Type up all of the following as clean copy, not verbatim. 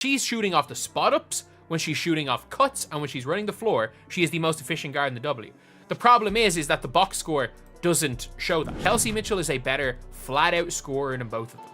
She's shooting off the spot ups, when she's shooting off cuts, and when she's running the floor, she is the most efficient guard in the W. The problem is that the box score doesn't show that. Kelsey Mitchell is a better flat out scorer than both of them.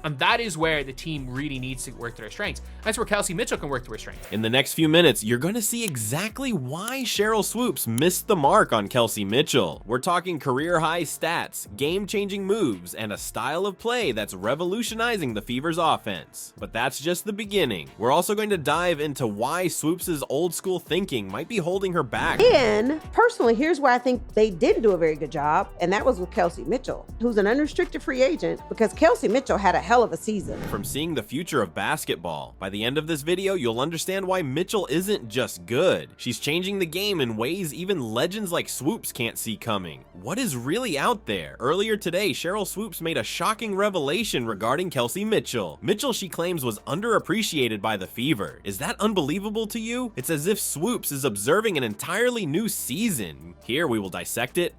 And that is where the team really needs to work to their strengths. That's where Kelsey Mitchell can work to her strengths. In the next few minutes, you're going to see exactly why Sheryl Swoopes missed the mark on Kelsey Mitchell. We're talking career-high stats, game-changing moves, and a style of play that's revolutionizing the Fever's offense. But that's just the beginning. We're also going to dive into why Swoopes' old-school thinking might be holding her back. And personally, here's where I think they didn't do a very good job, and that was with Kelsey Mitchell, who's an unrestricted free agent, because Kelsey Mitchell had a hell of a season. From seeing the future of basketball, by the end of this video, you'll understand why Mitchell isn't just good. She's changing the game in ways even legends like Swoopes can't see coming. What is really out there? Earlier today, Sheryl Swoopes made a shocking revelation regarding Kelsey Mitchell. Mitchell, she claims, was underappreciated by the Fever. Is that unbelievable to you? It's as if Swoopes is observing an entirely new season. Here, we will dissect it.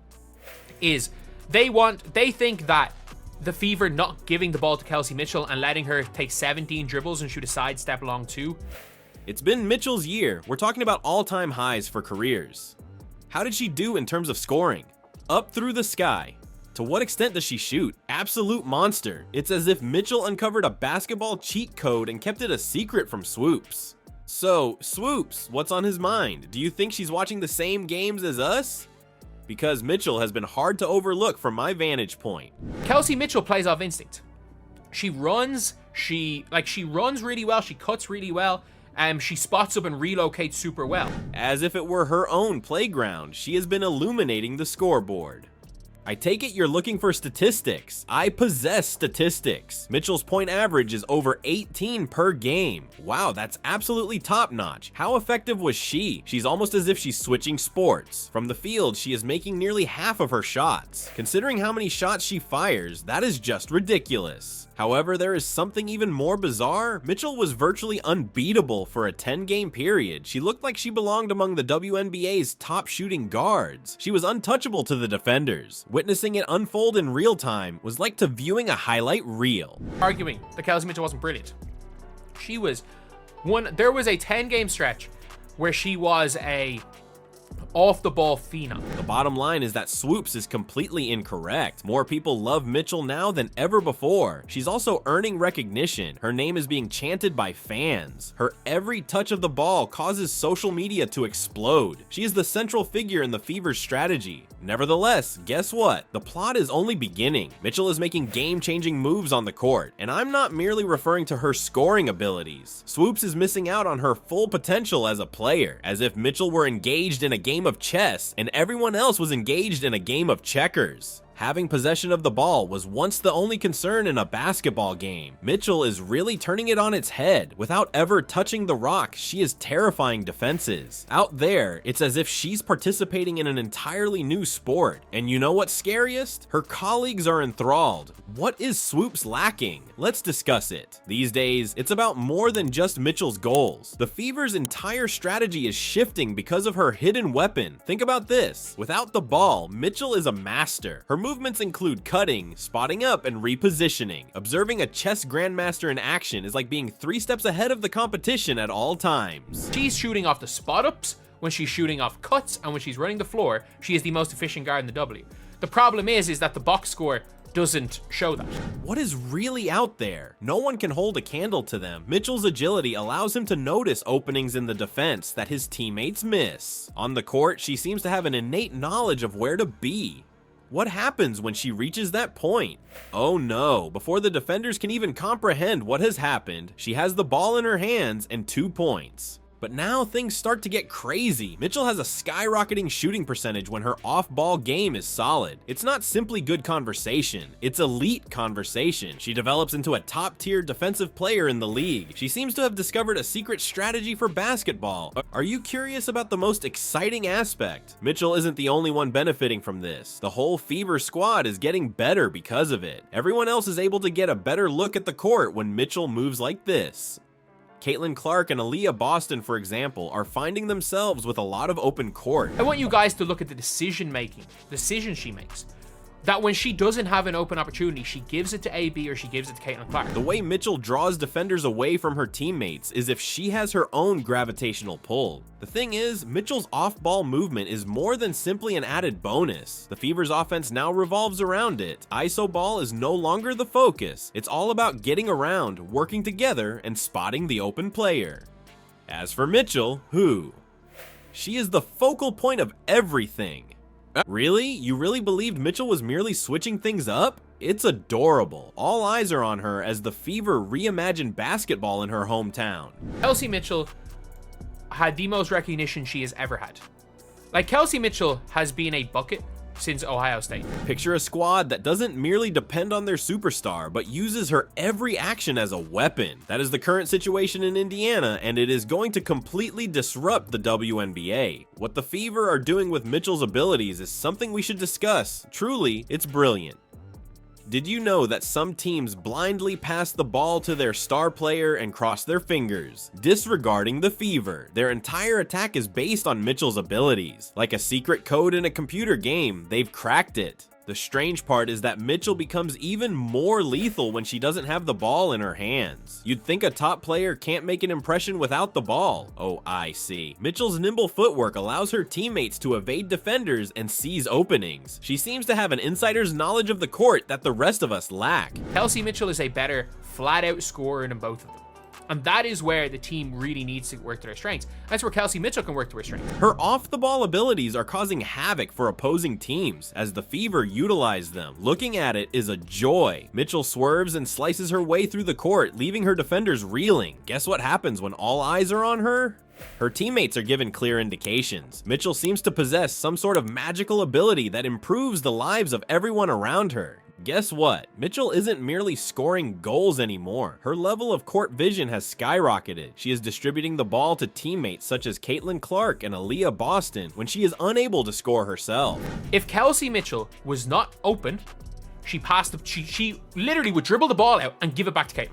They think that the Fever not giving the ball to Kelsey Mitchell and letting her take 17 dribbles and shoot a sidestep along two. It's been Mitchell's year. We're talking about all-time highs for careers. How did she do in terms of scoring? Up through the sky. To what extent does she shoot? Absolute monster. It's as if Mitchell uncovered a basketball cheat code and kept it a secret from Swoopes. So, Swoopes, what's on his mind? Do you think she's watching the same games as us? Because Mitchell has been hard to overlook from my vantage point. Kelsey Mitchell plays off instinct. She runs really well, she cuts really well, she spots up and relocates super well. As if it were her own playground, she has been illuminating the scoreboard. I take it you're looking for statistics. I possess statistics. Mitchell's point average is over 18 per game. Wow, that's absolutely top notch. How effective was she? She's almost as if she's switching sports. From the field, she is making nearly half of her shots. Considering how many shots she fires, that is just ridiculous. However, there is something even more bizarre. Mitchell was virtually unbeatable for a 10-game period. She looked like she belonged among the WNBA's top shooting guards. She was untouchable to the defenders. Witnessing it unfold in real time was like to viewing a highlight reel. Arguing that Kelsey Mitchell wasn't brilliant. There was a 10-game stretch where she was a off-the-ball phenom. The bottom line is that Swoopes is completely incorrect. More people love Mitchell now than ever before. She's also earning recognition. Her name is being chanted by fans. Her every touch of the ball causes social media to explode. She is the central figure in the Fever's strategy. Nevertheless, guess what? The plot is only beginning. Mitchell is making game-changing moves on the court, and I'm not merely referring to her scoring abilities. Swoopes is missing out on her full potential as a player, as if Mitchell were engaged in a game of chess and everyone else was engaged in a game of checkers. Having possession of the ball was once the only concern in a basketball game. Mitchell is really turning it on its head. Without ever touching the rock, she is terrifying defenses. Out there, it's as if she's participating in an entirely new sport. And you know what's scariest? Her colleagues are enthralled. What is Swoopes lacking? Let's discuss it. These days, it's about more than just Mitchell's goals. The Fever's entire strategy is shifting because of her hidden weapon. Think about this. Without the ball, Mitchell is a master. Her movements include cutting, spotting up, and repositioning. Observing a chess grandmaster in action is like being 3 steps ahead of the competition at all times. She's shooting off the spot ups, when she's shooting off cuts, and when she's running the floor, she is the most efficient guard in the W. The problem is that the box score doesn't show that. What is really out there? No one can hold a candle to them. Mitchell's agility allows him to notice openings in the defense that his teammates miss. On the court, she seems to have an innate knowledge of where to be. What happens when she reaches that point? Oh no, before the defenders can even comprehend what has happened, she has the ball in her hands and 2 points. But now things start to get crazy. Mitchell has a skyrocketing shooting percentage when her off-ball game is solid. It's not simply good conversation, it's elite conversation. She develops into a top-tier defensive player in the league. She seems to have discovered a secret strategy for basketball. Are you curious about the most exciting aspect? Mitchell isn't the only one benefiting from this. The whole Fever squad is getting better because of it. Everyone else is able to get a better look at the court when Mitchell moves like this. Caitlin Clark and Aaliyah Boston, for example, are finding themselves with a lot of open court. I want you guys to look at the decisions she makes. that when she doesn't have an open opportunity, she gives it to AB or she gives it to Caitlin Clark. The way Mitchell draws defenders away from her teammates is if she has her own gravitational pull. The thing is, Mitchell's off-ball movement is more than simply an added bonus. The Fever's offense now revolves around it. ISO ball is no longer the focus. It's all about getting around, working together, and spotting the open player. As for Mitchell, she is the focal point of everything. Really? You really believed Mitchell was merely switching things up? It's adorable. All eyes are on her as the Fever reimagined basketball in her hometown. Kelsey Mitchell had the most recognition she has ever had. Like, Kelsey Mitchell has been a bucket since Ohio State. Picture a squad that doesn't merely depend on their superstar, but uses her every action as a weapon. That is the current situation in Indiana, and it is going to completely disrupt the WNBA. What the Fever are doing with Mitchell's abilities is something we should discuss. Truly, it's brilliant. Did you know that some teams blindly pass the ball to their star player and cross their fingers, disregarding the Fever? Their entire attack is based on Mitchell's abilities. Like a secret code in a computer game, they've cracked it. The strange part is that Mitchell becomes even more lethal when she doesn't have the ball in her hands. You'd think a top player can't make an impression without the ball. Oh, I see. Mitchell's nimble footwork allows her teammates to evade defenders and seize openings. She seems to have an insider's knowledge of the court that the rest of us lack. Kelsey Mitchell is a better flat-out scorer than both of them. And that is where the team really needs to work to their strengths. That's where Kelsey Mitchell can work to her strengths. Her off-the-ball abilities are causing havoc for opposing teams as the Fever utilize them. Looking at it is a joy. Mitchell swerves and slices her way through the court, leaving her defenders reeling. Guess what happens when all eyes are on her? Her teammates are given clear indications. Mitchell seems to possess some sort of magical ability that improves the lives of everyone around her. Guess what? Mitchell isn't merely scoring goals anymore. Her level of court vision has skyrocketed. She is distributing the ball to teammates such as Caitlin Clark and Aaliyah Boston when she is unable to score herself. If Kelsey Mitchell was not open, she literally would dribble the ball out and give it back to Caitlin.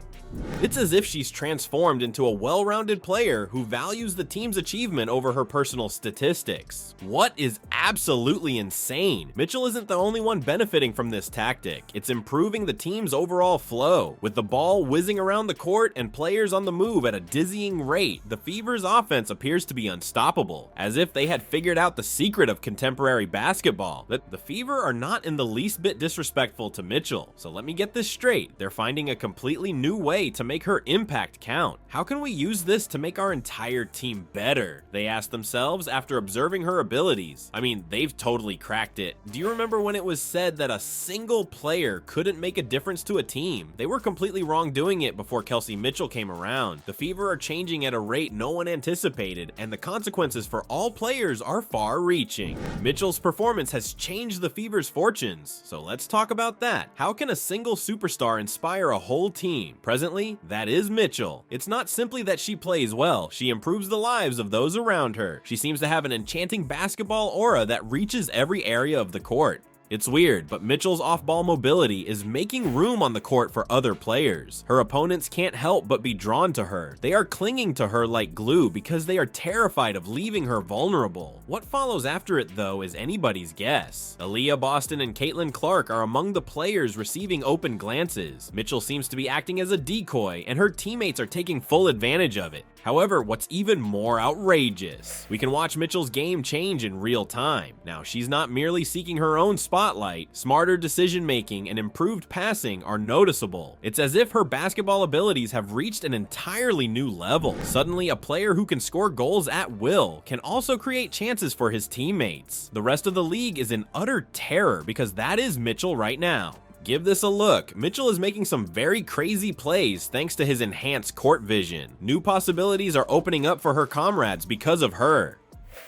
It's as if she's transformed into a well-rounded player who values the team's achievement over her personal statistics. What is absolutely insane? Mitchell isn't the only one benefiting from this tactic. It's improving the team's overall flow. With the ball whizzing around the court and players on the move at a dizzying rate, the Fever's offense appears to be unstoppable, as if they had figured out the secret of contemporary basketball. The Fever are not in the least bit disrespectful to Mitchell, so let me get this straight. They're finding a completely new way to make her impact count. How can we use this to make our entire team better? They asked themselves after observing her abilities. I mean, they've totally cracked it. Do you remember when it was said that a single player couldn't make a difference to a team? They were completely wrong doing it before Kelsey Mitchell came around. The Fever are changing at a rate no one anticipated, and the consequences for all players are far-reaching. Mitchell's performance has changed the Fever's fortunes, so let's talk about that. How can a single superstar inspire a whole team? Presently, that is Mitchell. It's not simply that she plays well, she improves the lives of those around her. She seems to have an enchanting basketball aura that reaches every area of the court. It's weird, but Mitchell's off-ball mobility is making room on the court for other players. Her opponents can't help but be drawn to her. They are clinging to her like glue because they are terrified of leaving her vulnerable. What follows after it, though, is anybody's guess. Aaliyah Boston and Caitlin Clark are among the players receiving open glances. Mitchell seems to be acting as a decoy, and her teammates are taking full advantage of it. However, what's even more outrageous, we can watch Mitchell's game change in real time. Now, she's not merely seeking her own spotlight. Smarter decision-making and improved passing are noticeable. It's as if her basketball abilities have reached an entirely new level. Suddenly, a player who can score goals at will can also create chances for his teammates. The rest of the league is in utter terror because that is Mitchell right now. Give this a look. Mitchell is making some very crazy plays thanks to his enhanced court vision. New possibilities are opening up for her comrades because of her.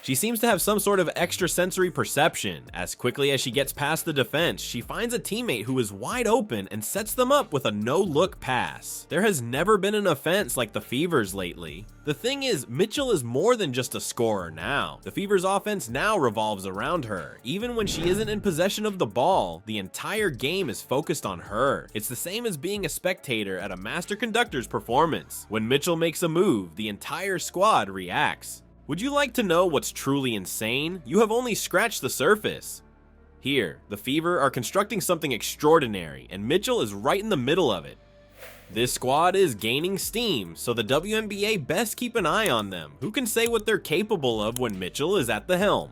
She seems to have some sort of extrasensory perception. As quickly as she gets past the defense, she finds a teammate who is wide open and sets them up with a no-look pass. There has never been an offense like the Fever's lately. The thing is, Mitchell is more than just a scorer now. The Fever's offense now revolves around her. Even when she isn't in possession of the ball, the entire game is focused on her. It's the same as being a spectator at a master conductor's performance. When Mitchell makes a move, the entire squad reacts. Would you like to know what's truly insane? You have only scratched the surface. Here, the Fever are constructing something extraordinary, and Mitchell is right in the middle of it. This squad is gaining steam, so the WNBA best keep an eye on them. Who can say what they're capable of when Mitchell is at the helm?